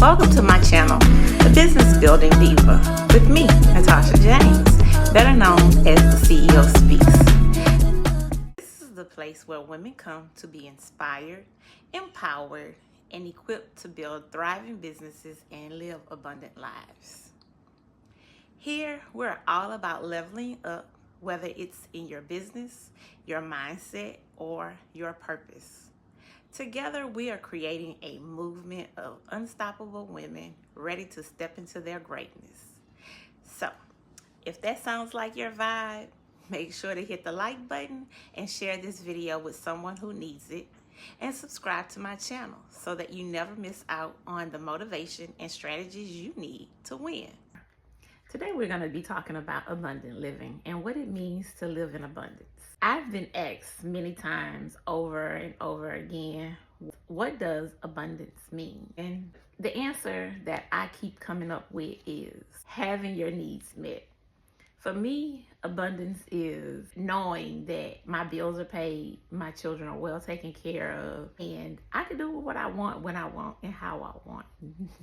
Welcome to my channel, The Business Building Diva, with me, Natasha James, better known as the CEO Speaks. This is the place where women come to be inspired, empowered, and equipped to build thriving businesses and live abundant lives. Here, we're all about leveling up, whether it's in your business, your mindset, or your purpose. Together, we are creating a movement of unstoppable women ready to step into their greatness. So, if that sounds like your vibe, make sure to hit the like button and share this video with someone who needs it. And subscribe to my channel so that you never miss out on the motivation and strategies you need to win. Today we're going to be talking about abundant living and what it means to live in abundance. I've been asked many times over and over again, what does abundance mean? And the answer that I keep coming up with is having your needs met. For me, abundance is knowing that my bills are paid, my children are well taken care of, and I can do what I want, when I want, and how I want.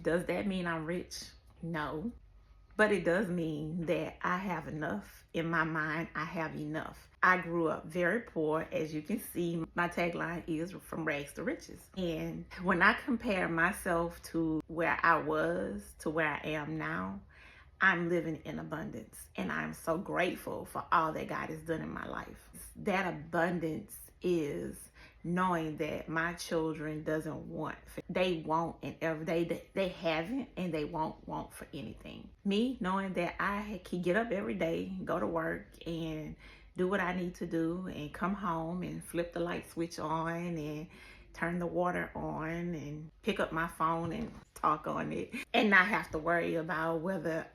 Does that mean I'm rich? No. But it does mean that I have enough. In my mind, I have enough. I grew up very poor. As you can see, my tagline is from rags to riches. And when I compare myself to where I was to where I am now, I'm living in abundance. And I'm so grateful for all that God has done in my life. That abundance is knowing that my children doesn't want, they won't, and they haven't, and they won't want for anything. Me knowing that I can get up every day, go to work, and do what I need to do, and come home and flip the light switch on and turn the water on and pick up my phone and talk on it, and not have to worry about whether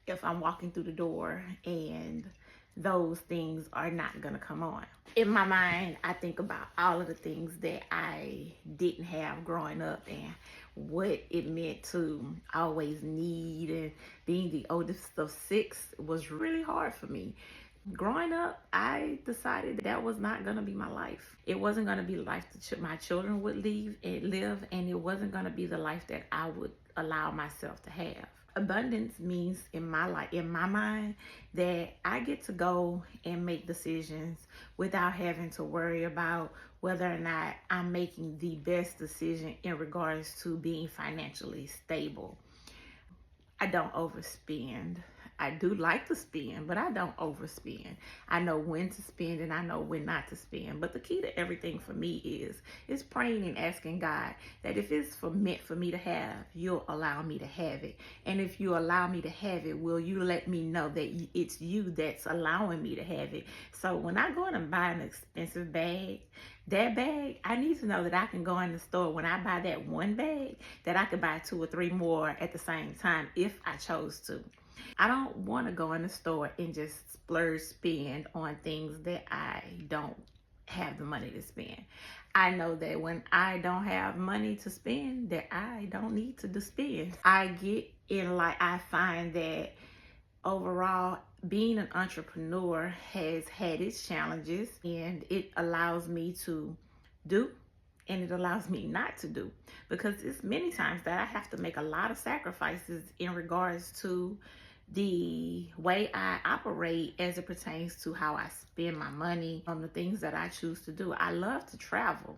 if I'm walking through the door and those things are not gonna come on. In my mind, I think about all of the things that I didn't have growing up and what it meant to always need, and being the oldest of six was really hard for me. Growing up, I decided that was not gonna be my life. It wasn't gonna be the life that my children would live, and it wasn't gonna be the life that I would allow myself to have. Abundance means in my life, in my mind, that I get to go and make decisions without having to worry about whether or not I'm making the best decision in regards to being financially stable. I don't overspend. I do like to spend, but I don't overspend. I know when to spend and I know when not to spend. But the key to everything for me is praying and asking God that if it's meant for me to have, you'll allow me to have it. And if you allow me to have it, will you let me know that it's you that's allowing me to have it? So when I go in and buy an expensive bag, that bag, I need to know that I can go in the store when I buy that one bag, that I could buy 2 or 3 more at the same time if I chose to. I don't want to go in the store and just splurge spend on things that I don't have the money to spend. I know that when I don't have money to spend, that I don't need to spend. I find that overall, being an entrepreneur has had its challenges, and it allows me to do and it allows me not to do, because it's many times that I have to make a lot of sacrifices in regards to the way I operate as it pertains to how I spend my money on the things that I choose to do. I love to travel,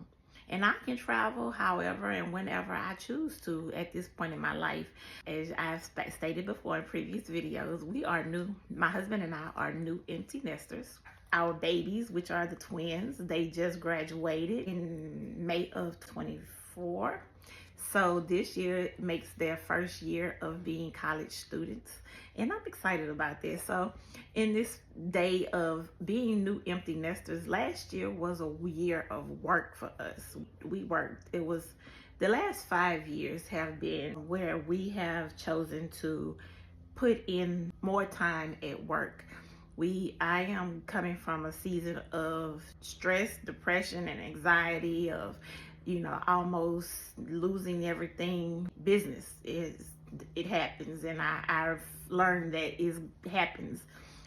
and I can travel however and whenever I choose to at this point in my life. As I've stated before in previous videos, my husband and I are new empty nesters. Our babies, which are the twins, they just graduated in May of 24. So this year makes their first year of being college students, and I'm excited about this. So in this day of being new empty nesters, last year was a year of work for us. We worked. It was the last 5 years have been where we have chosen to put in more time at work. I am coming from a season of stress, depression, and anxiety of almost losing everything. Business it happens, and I've learned that it happens.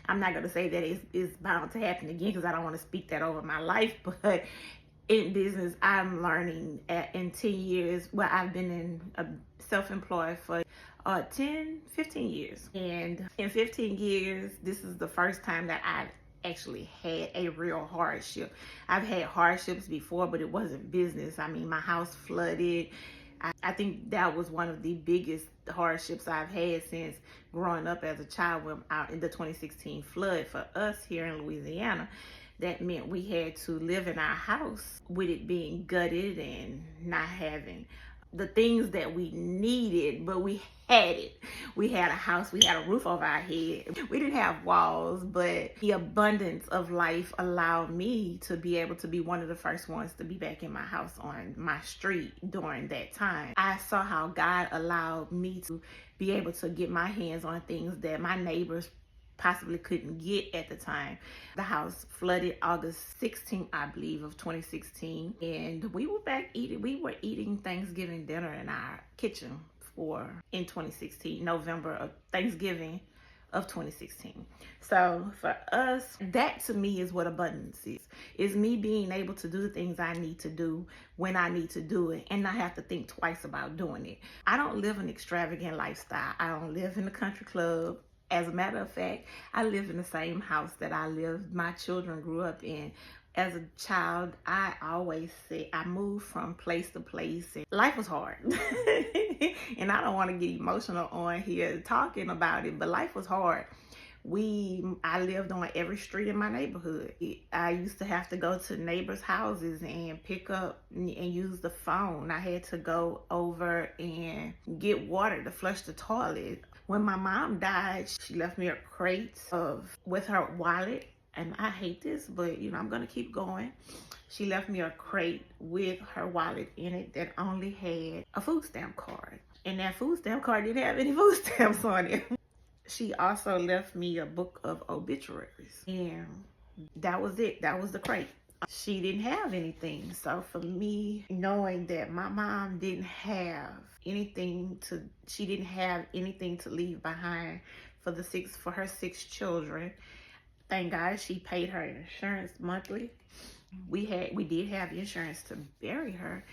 I'm not going to say that it's bound to happen again, because I don't want to speak that over my life, but in business, I'm learning in 10 years. Well, I've been in self-employed for 15 years. And in 15 years, this is the first time that I've actually had a real hardship. I've had hardships before, but it wasn't business. I mean, my house flooded. I think that was one of the biggest hardships I've had since growing up as a child, when out in the 2016 flood for us here in Louisiana. That meant we had to live in our house with it being gutted and not having the things that we needed, but we had it. We had a house, we had a roof over our head. We didn't have walls, but the abundance of life allowed me to be able to be one of the first ones to be back in my house on my street during that time. I saw how God allowed me to be able to get my hands on things that my neighbors possibly couldn't get at the time. The house flooded August 16th, I believe, of 2016. And we were back eating. We were eating Thanksgiving dinner in our kitchen in 2016, November of Thanksgiving of 2016. So for us, that to me is what abundance is me being able to do the things I need to do when I need to do it and not have to think twice about doing it. I don't live an extravagant lifestyle. I don't live in the country club. As a matter of fact, I live in the same house that my children grew up in. As a child, I always say I moved from place to place, and life was hard. And I don't want to get emotional on here talking about it, but life was hard. I lived on every street in my neighborhood. I used to have to go to neighbors' houses and pick up and use the phone. I had to go over and get water to flush the toilet. When my mom died, she left me a crate with her wallet. And I hate this, but I'm gonna keep going. She left me a crate with her wallet in it that only had a food stamp card. And that food stamp card didn't have any food stamps on it. She also left me a book of obituaries. And that was it. That was the crate. She didn't have anything. So for me, knowing that my mom didn't have anything to leave behind for her 6 children. Thank God she paid her insurance monthly. We did have insurance to bury her,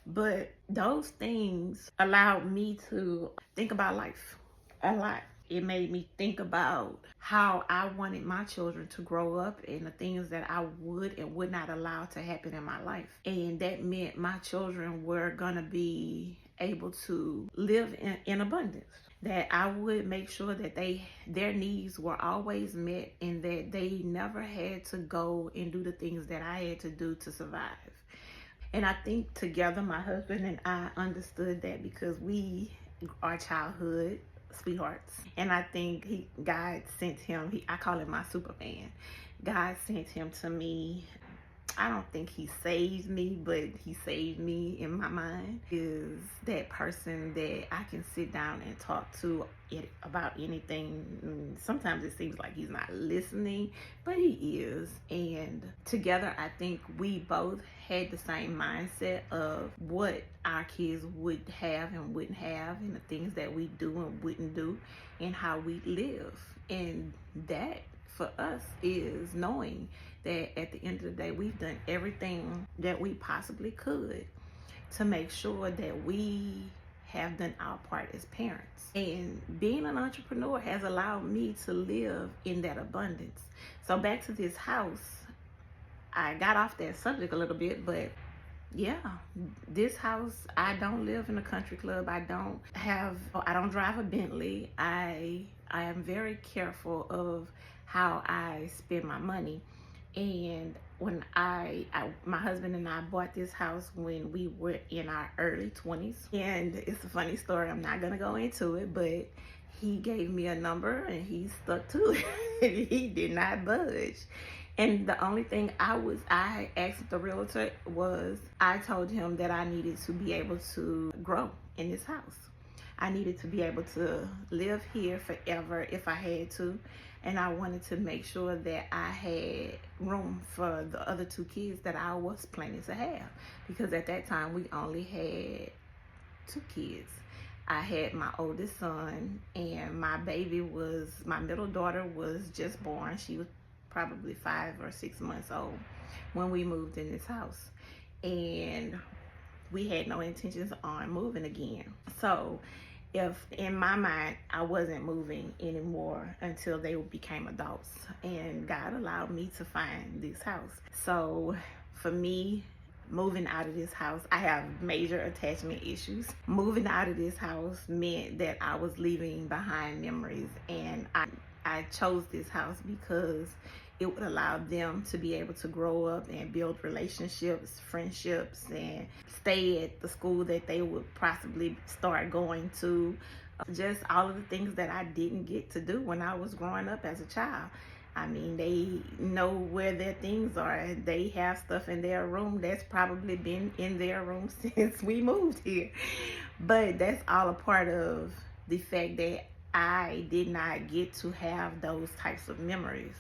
but those things allowed me to think about life a lot. It made me think about how I wanted my children to grow up and the things that I would and would not allow to happen in my life. And that meant my children were gonna be able to live in abundance. That I would make sure that their needs were always met, and that they never had to go and do the things that I had to do to survive. And I think together, my husband and I understood that, because we are childhood sweethearts. And I think God sent him, I call him my Superman. God sent him to me. I don't think he saved me, but he saved me in my mind. Is that person that I can sit down and talk to about anything. Sometimes it seems like he's not listening, but he is. And together, I think we both had the same mindset of what our kids would have and wouldn't have, and the things that we do and wouldn't do, and how we live. And that for us is knowing that at the end of the day, we've done everything that we possibly could to make sure that we have done our part as parents. And being an entrepreneur has allowed me to live in that abundance. So back to this house, I got off that subject a little bit, but yeah, this house, I don't live in a country club. I don't drive a Bentley. I am very careful of how I spend my money. And when my husband and I bought this house when we were in our early 20s. And it's a funny story. I'm not going to go into it, but he gave me a number and he stuck to it. He did not budge. And the only thing I asked the realtor was, I told him that I needed to be able to grow in this house. I needed to be able to live here forever if I had to. And I wanted to make sure that I had room for the other 2 kids that I was planning to have. Because at that time, we only had 2 kids. I had my oldest son, and my middle daughter was just born. She was probably 5 or 6 months old when we moved in this house. and we had no intentions on moving again. So if in my mind I wasn't moving anymore until they became adults, and God allowed me to find this house. So for me, moving out of this house, I have major attachment issues. Moving out of this house meant that I was leaving behind memories, and I chose this house because it would allow them to be able to grow up and build relationships, friendships, and stay at the school that they would possibly start going to. Just all of the things that I didn't get to do when I was growing up as a child. I mean, they know where their things are. They have stuff in their room that's probably been in their room since we moved here. But that's all a part of the fact that I did not get to have those types of memories.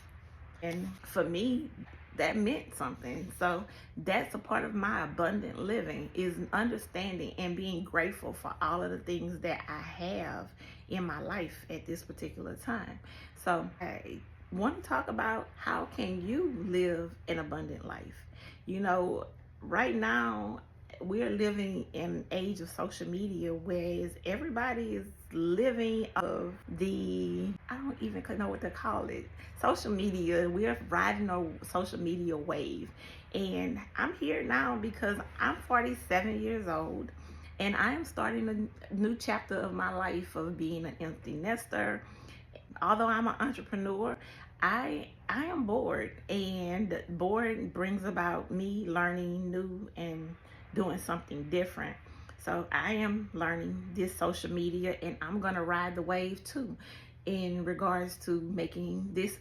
And for me, that meant something. So that's a part of my abundant living, is understanding and being grateful for all of the things that I have in my life at this particular time. So I want to talk about how can you live an abundant life. You know, right now we're living in an age of social media, whereas everybody is living of the, I don't even know what to call it, social media. We're riding a social media wave. And I'm here now because I'm 47 years old, and I am starting a new chapter of my life of being an empty nester. Although I'm an entrepreneur, I am bored, and bored brings about me learning new and doing something different. So I am learning this social media, and I'm gonna ride the wave too in regards to making this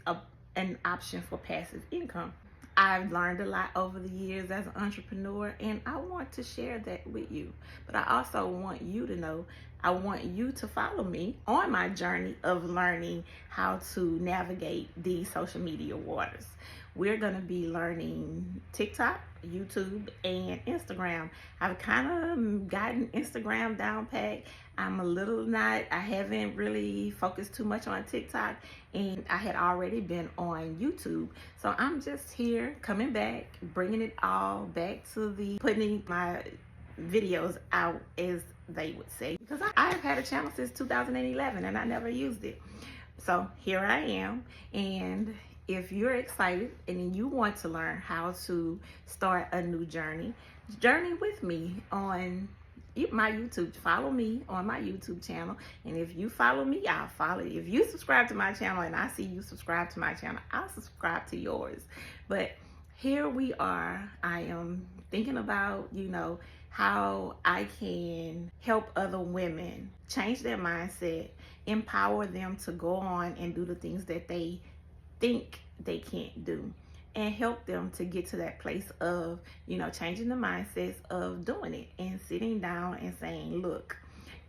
an option for passive income. I've learned a lot over the years as an entrepreneur, and I want to share that with you. But I also want you to know, I want you to follow me on my journey of learning how to navigate these social media waters. We're going to be learning TikTok, YouTube, and Instagram. I've kind of gotten Instagram down pat. I haven't really focused too much on TikTok, and I had already been on YouTube. So I'm just here coming back, bringing it all back to putting my videos out, as they would say, because I've had a channel since 2011 and I never used it. So here I am, and if you're excited and you want to learn how to start a new journey with me on my YouTube, follow me on my YouTube channel. And if you follow me, I'll follow you. If you subscribe to my channel and I see you subscribe to my channel, I'll subscribe to yours. But here we are. I am thinking about, how I can help other women change their mindset, empower them to go on and do the things that they think they can't do, and help them to get to that place of, changing the mindsets of doing it and sitting down and saying, look,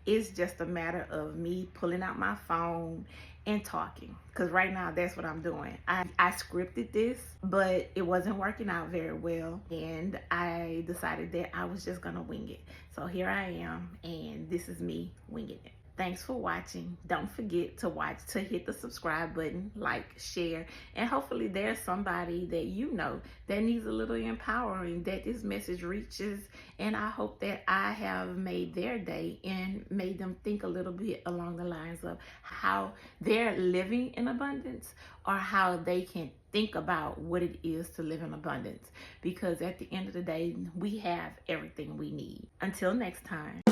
it's just a matter of me pulling out my phone and talking. Because right now, that's what I'm doing. I scripted this, but it wasn't working out very well. And I decided that I was just going to wing it. So here I am, and this is me winging it. Thanks for watching. Don't forget to hit the subscribe button, like, share, and hopefully there's somebody that that needs a little empowering, that this message reaches, and I hope that I have made their day and made them think a little bit along the lines of how they're living in abundance, or how they can think about what it is to live in abundance, because at the end of the day, we have everything we need. Until next time.